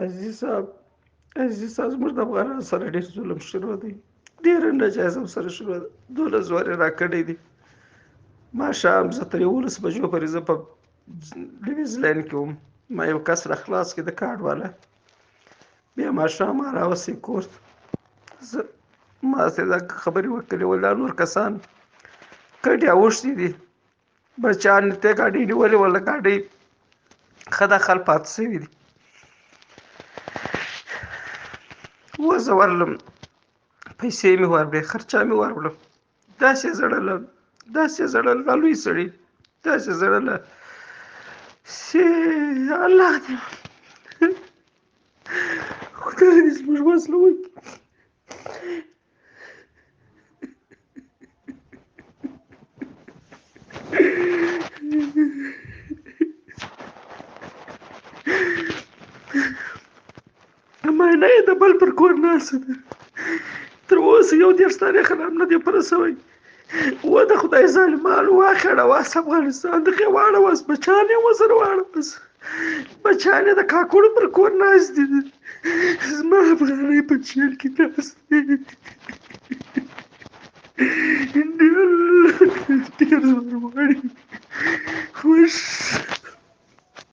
عزیز صاحب، زموږ د افغانانو سره ډېر ظلم شروع دی، ډېره ناجایزه ورسره شروع ده. 12 زورې راکړی دي. ماښام زه تر 11 بجو پورې زه په لویز لاین کې وم. ما یو کس را خلاص کړ، د کارډ والا. بیا ماښام ما راوستی کور ته. ما ته دا خبرې وکړې، ولا نور کسان کډې اوښتي دي، بچیان ته ګاډۍ نیولې، ولا ګاډۍ ښه دخل پاتې شوي دي. وزه ورلم، پیسې مې ورکړې، خرچه مې ورکړه. داسې زړله، دا لوی سړي داسې زړله. الله دې خدای دې زموږ وصله وکړي. معاینه یې د بل پر کور ناسته ده. تر اوسه 31 تاریخه لا هم نه دی پوره شوی. و د خدای ظالمانو واخیړه، واس افغانستان دغې واړوس، بچیان یې ورسره واړوس. بچیان یې د کاکړو پر کور ناست دي، زما افغانۍ په جیل کې ناست دي. ډېر زور غواړي. خوښ